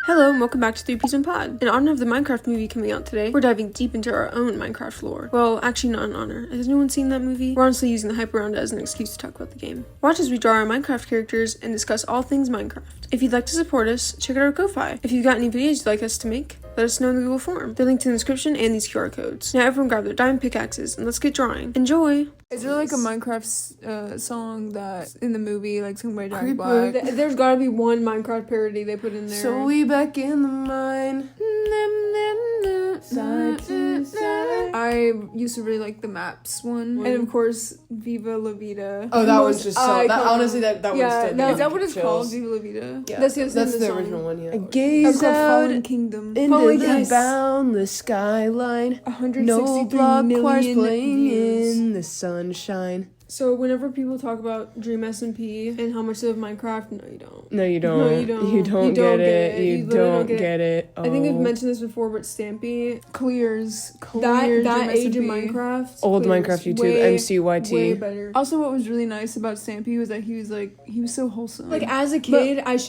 Hello and welcome back to 3 Peas Pod. In honor of the Minecraft movie coming out today, we're diving deep into our own Minecraft lore. Well, actually not in honor. Has anyone seen that movie? We're honestly using the hype around it as an excuse to talk about the game. Watch as we draw our Minecraft characters and discuss all things Minecraft. If you'd like to support us, check out our Ko-Fi. If you've got any videos you'd like us to make, let us know in the Google form. They're linked in the description and these QR codes. Now everyone grab their diamond pickaxes and let's get drawing. Enjoy! Is there like a Minecraft song that in the movie, like sung by Jack Black? There's gotta be one Minecraft parody they put in there. So we back in the mine. Side to side. I used to really like the maps one. And of course, Viva La Vida. Oh, that one's just so. That, honestly, that one's yeah, still is that what it's chills. called? Viva La Vida? Yeah, that's the original one, yeah. I Of gaze out Fallen Kingdom. into the boundless skyline. 163 no block choirs million playing views. in the sunshine. So whenever people talk about Dream SMP and how much they love Minecraft, no you don't. No, you don't. No, you don't. You don't get it. You literally don't get it. Oh. I think I've mentioned this before, but Stampy Clears that Dream age of SMP. Minecraft, Old clears Minecraft YouTube, way MCYT. better. Also, what was really nice about Stampy was that he was so wholesome. Like as a kid, I'd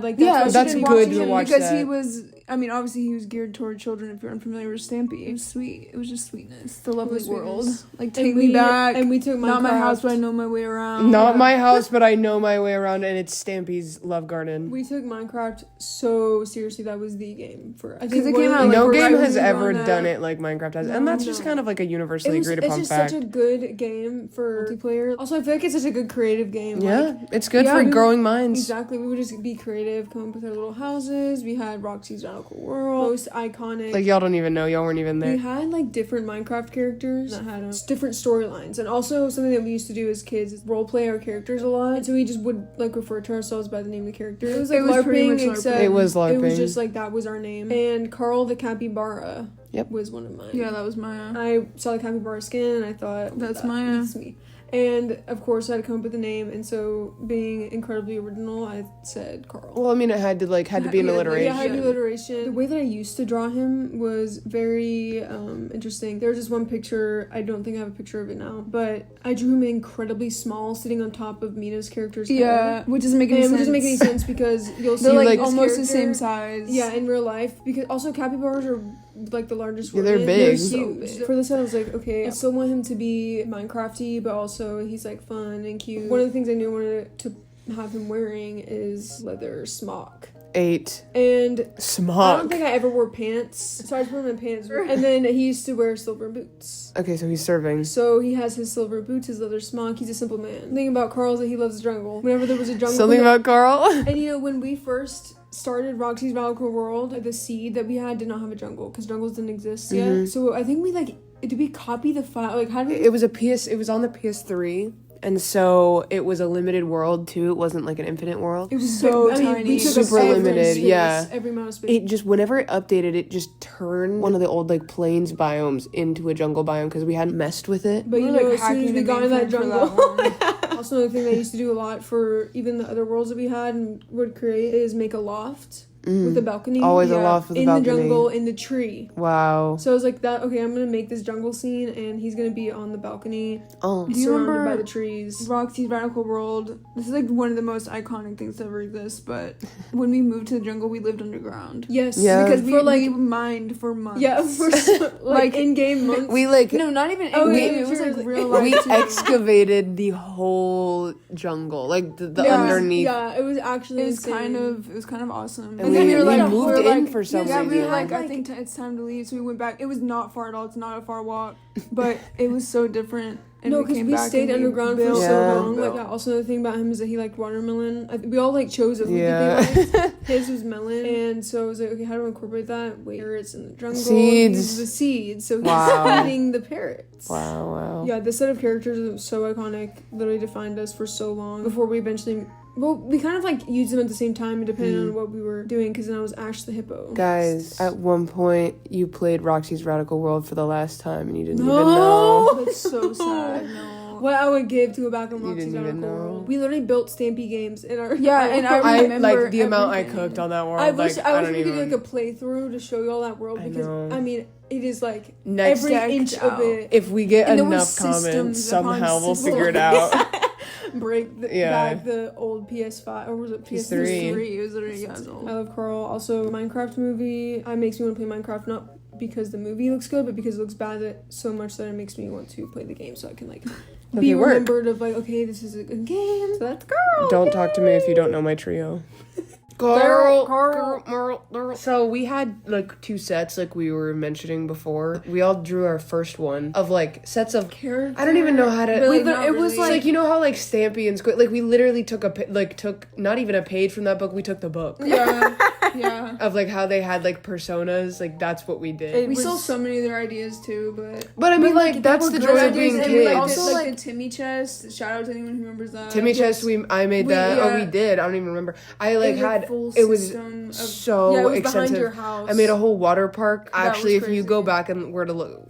like that. Yeah, that's good to watch because that. he was. I mean, obviously, he was geared toward children. If you're unfamiliar with Stampy, it was sweet. It was just sweetness. The lovely world. Like take me back. And we took Minecraft. Not my house, but I know my way around. Not my house, but I know my way around, and it's Stampy's Love Garden. We took Minecraft so seriously. That was the game for. I Because think it came out. No Like, game right has when we ever were on done that. it like Minecraft has, and that's just kind of like a universally agreed upon It's just fact. such a good game for multiplayer. Also, I feel like it's such a good creative game. Yeah, Like, it's good for growing minds. exactly. We would just be creative, come up with our little houses. We had Roxy's Radical World, most iconic. Like y'all don't even know, y'all weren't even there. We had like different Minecraft characters that had different storylines, and also something that we used to do as kids is role play our characters a lot. And so we just would like refer to ourselves by the name of the character. It was like pretty LARPing, much LARPing. except It was LARPing. It was just like that was our name. And Carl the Capybara. Yep. Was one of mine. Yeah, that was Maya. I saw the capybara skin and I thought That's Maya. That's me. And of course I had to come up with a name, and so being incredibly original, I said Carl. Well, I mean, it had to be an alliteration. Yeah, I had alliteration. The way that I used to draw him was very interesting. There was just one picture, I don't think I have a picture of it now, but I drew him incredibly small, sitting on top of Mina's character's head. Yeah, which doesn't make any sense. Which doesn't make any sense because you'll see They're like this almost character, the same size. Yeah, in real life, because also capybaras are like the largest. Yeah, they're rodent. big. They're huge. For this, I was like, okay, I still want him to be Minecrafty, but also he's like fun and cute. One of the things I knew I wanted to have him wearing is leather smock. 8 And smock. I don't think I ever wore pants, so I just put him in pants. And then he used to wear silver boots. Okay, so he's serving. So he has his silver boots, his leather smock. He's a simple man. The thing about Carl is that he loves the jungle. Whenever there was a jungle, Something about Carl. And you know, when we first started Roxy's Radical World, the seed that we had did not have a jungle because jungles didn't exist yet. So I think did we copy the file? Like, how did we? It was on the PS3. And so it was a limited world too. It wasn't like an infinite world. It was so tiny. We took Super up every limited, space, yeah. Every amount of space. It just, whenever it updated, it just turned one of the old like plains biomes into a jungle biome because we hadn't messed with it. But you know, as soon as we got in that jungle. That Also, another thing that I used to do a lot for even the other worlds that we had and would create is make a loft with a balcony. Always a loft with a balcony. In the jungle, in the tree. Wow. So I was like, that. Okay, I'm gonna make this jungle scene, and he's gonna be on the balcony, Oh. Do you surrounded remember by the trees. Roxy's Radical World? This is like one of the most iconic things to ever exist, but when we moved to the jungle, we lived underground. Yes. Yeah. Because we for mined for months. Yeah, for like in-game months. We like No, not even Oh, in-game. yeah, It was sure. like real life we too. excavated the whole jungle, like the Yeah, underneath. Yeah, it was actually It was insane. kind of awesome. And then we you're like, moved we're in like- for some Yeah, reason. we were like, Yeah. I think it's time to leave, so we went back. It was not far at all. It's not a far walk, but it was so different. And No, because came we back stayed and underground for built- so Yeah. long. Like, also another thing about him is that he liked watermelon. We all like chose a food Yeah. that they liked. His was melon, and so I was like, okay, how do I incorporate that? Wait, it's in the jungle. Seeds. These are the seeds. So he's Wow. feeding the parrots. Wow. Yeah, this set of characters is so iconic. Literally defined us for so long before we eventually. Well, we kind of like used them at the same time, depending on what we were doing. Because then I was Ash the hippo. Guys, at one point you played Roxy's Radical World for the last time and you didn't even know. That's so sad. No. What I would give to go back and You watch didn't Radical even know. World. We literally built Stampy games in our. Yeah, and I I remember like the amount I everything. cooked on that world. I wish like, I wish don't we could even. do like a playthrough to show you all that world I because know. I mean it is like Next every decked inch out. of it. If we get And there was enough systems comments, upon somehow we'll systems. figure it out. break back the old PS5, or was it PS3? It was literally years old. I love Carl. Also, Minecraft movie. It makes me want to play Minecraft, not because the movie looks good, but because it looks bad so much that it makes me want to play the game, so I can like be remembered of like, okay, this is a good game. So that's Carl. Don't talk to me if you don't know my trio. Carl. So we had like 2 sets, like we were mentioning before. We all drew our first one of like sets of characters. I don't even know how to. It was like, you know how like Stampy and Squid, like we literally took took not even a page from that book. We took the book. Yeah. Of like how they had like personas. Like that's what we did. We saw so many of their ideas too, but I mean like that's the joy of being kids. Also like the Timmy chest. Shout out to anyone who remembers that. Timmy chest. I made that. Yeah. Oh, we did. I don't even remember. I like had. It was so extensive. Behind your house. I made a whole water park. Actually, if crazy. you go back and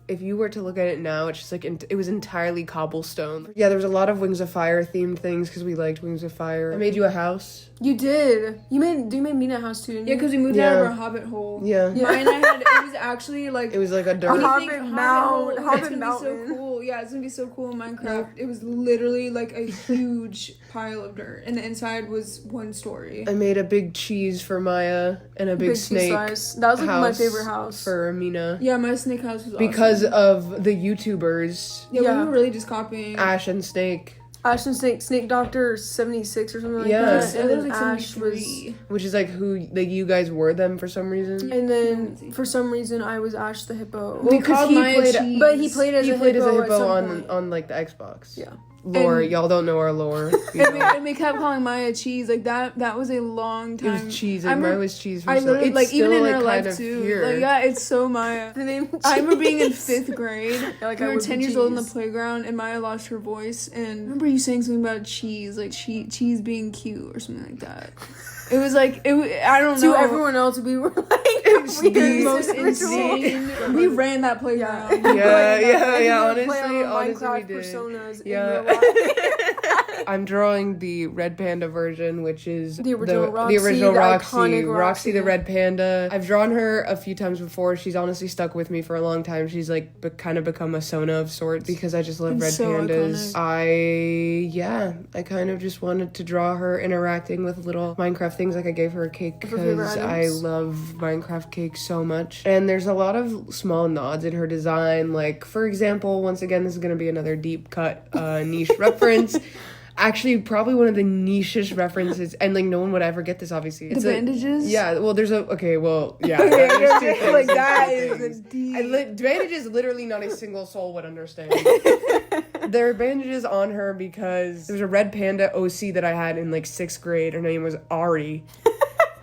if you were to look at it now, it's just like it was entirely cobblestone. Yeah, there was a lot of Wings of Fire themed things because we liked Wings of Fire. I made you a house. You did. You made me a house too, didn't you? Yeah, because we moved out of our hobbit hole. Yeah. Mine, it was actually like... It was like a dirt... Hobbit mountain. It's gonna be so cool. Yeah, it's gonna be so cool in Minecraft. It was literally like a huge pile of dirt, and the inside was 1 story. I made a big cheese for Maya and a big snake. That was like my favorite house. For Amina. Yeah, my snake house was because awesome. of the YouTubers. Yeah, we were really just copying Ash and Snake. Ash and Snake Doctor 76 or something like that. And then like Ash was... Which is like who like you guys were them for some reason. And then for some reason I was Ash the Hippo. Well, because he played as a hippo on like the Xbox. Yeah. Lore, y'all don't know our lore. And we kept calling Maya Cheese. Like that was a long time. It was cheese. Like, Maya was cheese. I literally like even in real life too. Here. Like yeah, it's so Maya. The name. I remember being in 5th grade. Like we were 10 years old in the playground, and Maya lost her voice. And I remember you saying something about cheese, like cheese being cute or something like that. It was like I don't know. To everyone else, we were like the most insane. We ran that playground. Yeah. Honestly, Minecraft we did. Personas. Yeah. I'm drawing the Red Panda version, which is the original Roxy. Roxy the Red Panda. I've drawn her a few times before. She's honestly stuck with me for a long time. She's like kind of become a Sona of sorts because I just love red pandas. Iconic. I kind of just wanted to draw her interacting with little Minecraft things. Like I gave her a cake because I love Minecraft cake so much. And there's a lot of small nods in her design. Like, for example, once again, this is going to be another deep cut niche reference. Actually, probably one of the nichest references, and like no one would ever get this. Obviously, it's the bandages. Yeah, well, there's a yeah. Like that is deep. Bandages, literally, not a single soul would understand. There are bandages on her because there was a red panda OC that I had in like 6th grade. Her name was Ari.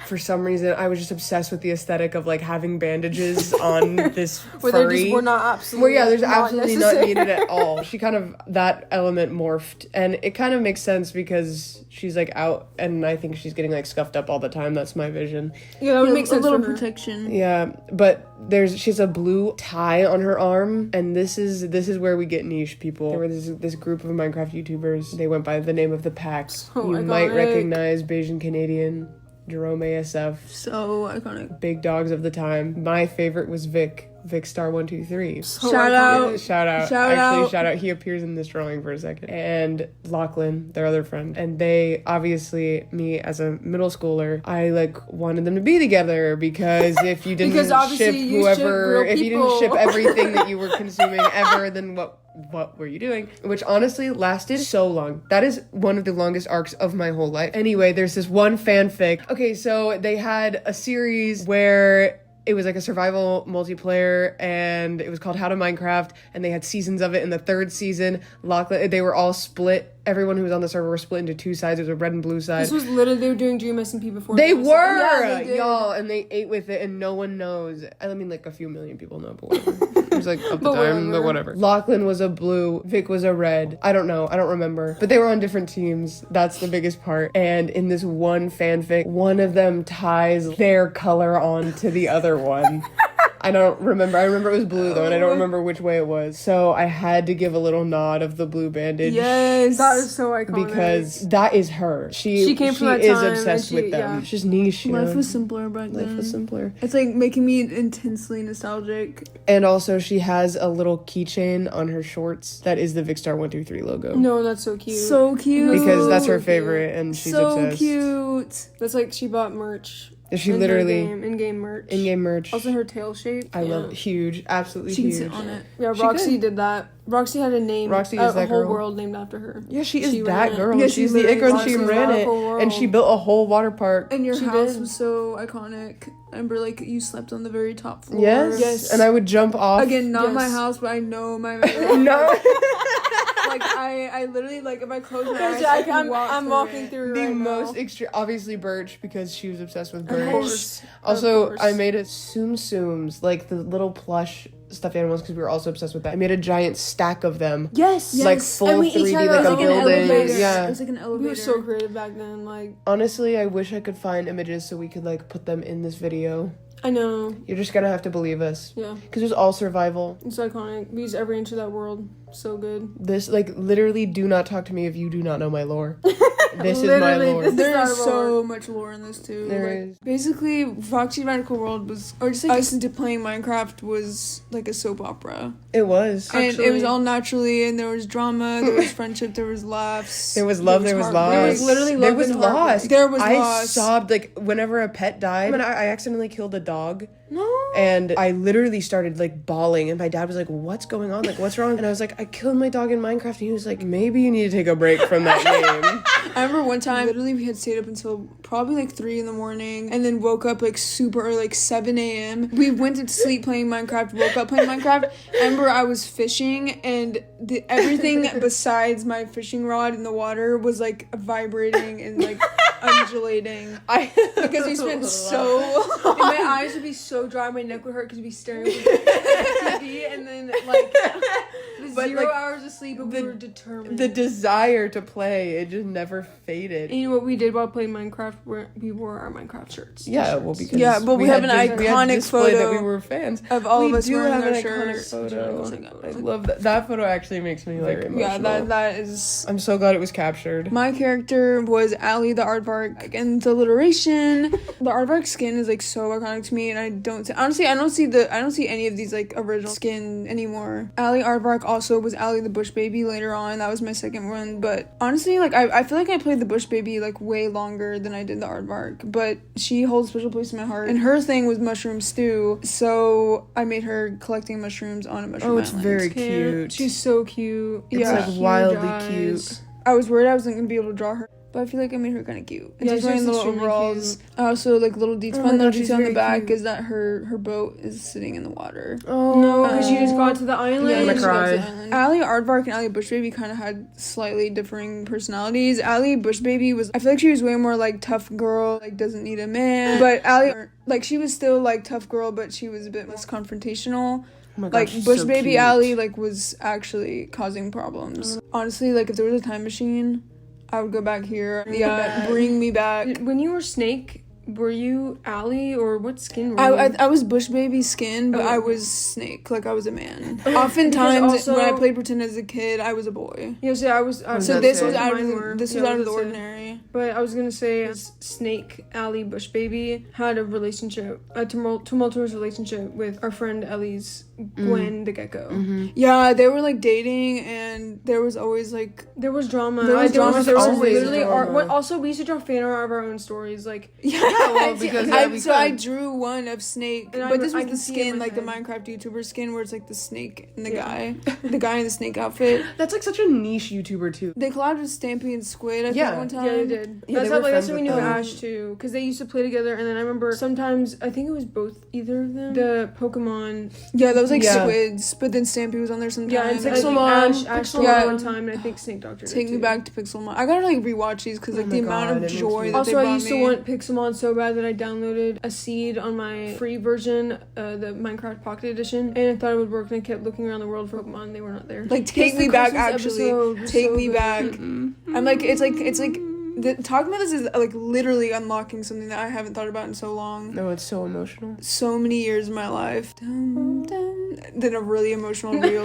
For some reason, I was just obsessed with the aesthetic of like having bandages on this furry. Were not absolutely. There's absolutely not needed at all. She kind of that element morphed, and it kind of makes sense because she's like out, and I think she's getting like scuffed up all the time. That's my vision. Yeah, that would make sense. A little protection. Yeah, but she has a blue tie on her arm, and this is where we get niche people. There was this group of Minecraft YouTubers. They went by the name of the Pack. You might recognize Bayesian Canadian. Jerome ASF. So iconic. Big dogs of the time. My favorite was Vic Star 123. Shout out. Shout out. He appears in this drawing for a second. And Lachlan, their other friend. And they, obviously, me as a middle schooler, I like wanted them to be together because if you didn't ship whoever, if you didn't ship everything that you were consuming ever, then what were you doing? Which honestly lasted so long. That is one of the longest arcs of my whole life. Anyway, there's this one fanfic. Okay, so they had a series where it was like a survival multiplayer, and it was called How to Minecraft, and they had seasons of it. In the 3rd season, they were all split. Everyone who was on the server were split into 2 sides. There was a red and blue side. This was literally, they were doing Dream SMP before. They were! They y'all, and they ate with it, and no one knows. I mean, like, a few million people know, but whatever. It was like, up the time, but whatever. Lachlan was a blue, Vic was a red. I don't know, I don't remember. But they were on different teams. That's the biggest part. And in this one fanfic, one of them ties their color on to the other one. I don't remember. I remember it was blue though, and I don't remember which way it was. So I had to give a little nod of the blue bandage. Yes. That is so iconic. Because that is her. She came from that is time, obsessed and with them. yeah. It's just niche, you Life know? was simpler back then. Life was simpler. It's like making me intensely nostalgic. And also, she has a little keychain on her shorts that is the Vicstar 123 logo. No, that's so cute. So cute. Because that's her cute. favorite, and she's so obsessed. cute. That's like she bought merch. She literally in-game merch. in-game merch. Also, her tail shape. I love it. Huge, absolutely She huge. can sit on it. Yeah, She Roxy could. did that. Roxy had a name. Roxy is a that whole girl. world named after her. Yeah, she is She that ran it. girl. Yeah, She's she the it literally girl. ran She it. ran it, Radical and she world. built a whole water park. And your She house did. was so iconic. I remember, like, you slept on the very top floor. Yes, and I would jump off. Again, not my Yes. house, but I know my No. Like, I literally, like, if I close my eyes, I Jack, can walk I'm through walking it. through The right most now. extreme, obviously Birch, because she was obsessed with Of Birch. course. Also, Of course. I made it Tsum Tsums, like the little plush stuffed animals, because we were also obsessed with that. I made a giant stack of them, Yes. like full And we each 3D, had like our a own building. elevator. It Yeah. was like an elevator. We were so creative back then. Like, Honestly, I wish I could find images so we could like put them in this video. I know. You're just gonna have to believe us, Yeah. because it was all survival. It's iconic. We use every inch of that world. So good. This, like, literally, do not talk to me if you do not know my lore. This is my Literally, lore. this is There's our so lore. much lore in this too. There Like, is. basically, Roxy Radical World was, or just like us into playing Minecraft was like a soap opera, It was. and it Actually. was all naturally, and there was drama, there was friendship, there was laughs, There was love, there was heartbreak. loss. There was literally There love was and heartbreak. loss. There was I loss. sobbed, like, whenever a pet died. I accidentally killed a dog. No. And I literally started, like, bawling. And my dad was like, what's going on? Like, what's wrong? And I was like, I killed my dog in Minecraft. And he was like, maybe you need to take a break from that game. I remember one time, literally, we had stayed up until probably like 3 a.m, and then woke up like super early, like 7 a.m. We went to sleep playing Minecraft, woke up playing Minecraft. I remember I was fishing, and everything besides my fishing rod in the water was like vibrating and like undulating. Because we spent so And my eyes would be so dry, my neck would hurt because we'd be staring at the TV, and then like the But, 0 like, hours of sleep, but we were determined. The desire to play, it just never faded. And you know what we did while playing Minecraft? We wore our Minecraft shirts. Yeah, T-shirts. well, because Yeah, but we have an we had iconic display that photo we were fans. of all We of us do wearing have our an iconic shirts. photo. I love that. That photo actually makes me like emotional. Yeah, that is. I'm so glad it was captured. My character was Allie the aardvark. Again, the alliteration. The aardvark skin is like so iconic to me, and I don't see any of these like original skin anymore. Allie aardvark also was Allie the bush baby later on. That was my second one, but honestly, like I feel like I played the bush baby like way longer than I did the aardvark, but she holds a special place in my heart. And her thing was mushroom stew, so I made her collecting mushrooms on a mushroom Oh, it's island. very cute. She's so cute. It's Yeah. like Huge wildly eyes. cute. I was worried I wasn't gonna be able to draw her, but I feel like I made her kind of cute. And Yeah, she's she wearing was little extremely overalls. Also, like little detail. Oh my Fun little God, she's detail on the very back cute. is that her boat is sitting in the water. Oh No, because you just got to the island. I'm gonna she got cry. to the island. Allie Aardvark and Allie Bushbaby kind of had slightly differing personalities. Allie Bushbaby was, I feel like she was way more like tough girl, like doesn't need a man. But Allie, like she was still like tough girl, but she was a bit less confrontational. Oh my God, Like she's Bush so Baby cute. Allie like was actually causing problems. Honestly, like if there was a time machine, I would go back here. Yeah, bring me back. When you were Snake, were you Allie or what skin were you? I was Bush Baby skin, but Oh. I was Snake. Like I was a man. Because Oftentimes also- when I played pretend as a kid, I was a boy. Yeah, so I was. So So That's this it. was out of Mine the, were. this Yeah, was out of the that's it. ordinary. But I was gonna say, Snake, Allie, Bush Baby had a relationship, a tumultuous relationship with our friend Ellie's Gwen the Gecko. Yeah, they were like dating, and there was always like There was drama. There was drama, There was always literally drama. art. Also, we used to draw fan art of our own stories. Like, well, because I drew one of Snake, And but this I was can the see it in skin, my like the head. Minecraft YouTuber skin, where it's like the snake and the Yeah. the guy in the snake outfit. That's like such a niche YouTuber too. They collabed with Stampy and Squid, I Yeah. think, one time. yeah, they did. Yeah, That's they how, were like, that's friends when we with knew them. Ash too, because they used to play together. And then I remember sometimes I think it was both either of them. The Pokemon. Yeah, that was like Yeah. Squids, but then Stampy was on there sometimes. Yeah, and I think Pixelmon. Ash told Yeah. me one time, and I think Snake Doctor. did Take me too. back to Pixelmon. I gotta like rewatch these because like Oh the my amount God, of it makes joy me- that Also, they I brought used me. to want Pixelmon so bad that I downloaded a seed on my free version, the Minecraft Pocket Edition, and I thought it would work. And I kept looking around the world for Pokemon. They were not there. Like take Yes, me the back Christmas actually. episode was Take so me good. back. I'm like it's like Talking about this is like literally unlocking something that I haven't thought about in so long. No, it's so emotional. So many years of my life. Then a really emotional reel.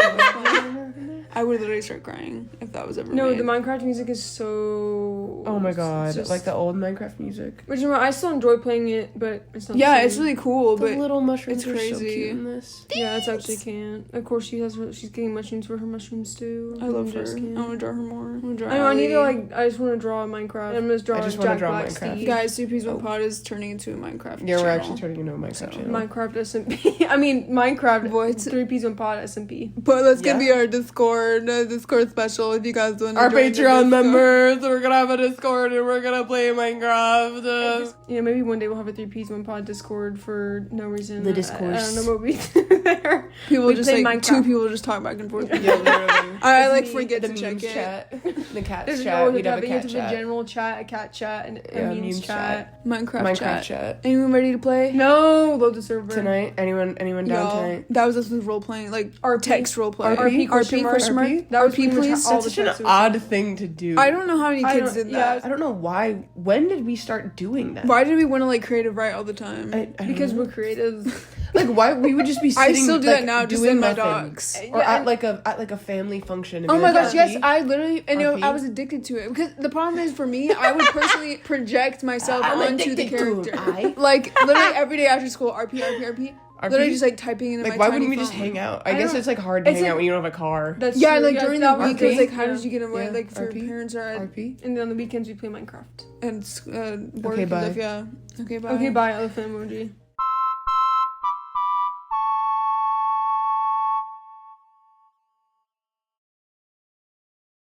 I would literally start crying if that was ever made. The Minecraft music is so... Oh my god, just, like the old Minecraft music. Which, I still enjoy playing it, but it's not Yeah, it's really cool, The but little mushrooms it's are so crazy. cute in this. Yeah, it's actually can't. Of course, she's getting mushrooms for her mushrooms too. I love her. Just I can't. want to draw her more. I want to draw I know, I need to Allie. I just want to draw Minecraft. I'm just drawing I just wanna Jack draw Black Minecraft. Steve. Guys, Two Peas One Pod is turning into a Minecraft Yeah, we're channel. actually turning into a Minecraft channel. Minecraft SMP. I mean, Minecraft. What? 3 Peas One Pod SMP. But that's gonna Yeah. be our Discord special if you guys want to Our join the Patreon Discord. members, we're gonna have a Discord and we're gonna play Minecraft. Maybe one day we'll have a 3 Peas One Pod Discord for no reason. The I Discourse. don't know what we do there. People We just play like Minecraft. two people just talk back and forth. Yeah, literally. I It's like me, forget The to check memes it. chat, the cats There's chat. no We'd have a you cat have a chat. general chat, a cat chat, and Yeah, a memes memes chat. Minecraft chat. Anyone ready to play? No, load the server. Tonight, anyone down Y'all, tonight? that was us with role playing, like RP. text role play. RP question mark. RP. That was RP, pretty much please. all That's the such an texts we- odd thing to do. I don't know how many I kids don't- did that. I don't know why. When did we start doing that? Why did we want to like creative write all the time? I don't Because know. we're creative. Like why we would just be I sitting. still do like, that now, just doing in my nothing. docs. Or Yeah, at like a family function. And Oh be my like, gosh, yes, RP? I literally, and RP? I was addicted to it. Because the problem is for me, I would personally project myself I'm onto the addicted to character. him, Like, literally every day after school, RP. Literally just like typing into Like my why tiny wouldn't we just phone. hang out? I I guess don't- it's like hard to it's hang like- out when you don't have a car. That's Yeah, true. like during the that was week, it's me. like, how Yeah. did you get away? Yeah, Like, if your RP? parents are at, RP. And then on the weekends we play Minecraft. and work Okay, and bye. stuff, yeah. Okay, bye. Okay, bye, elephant emoji.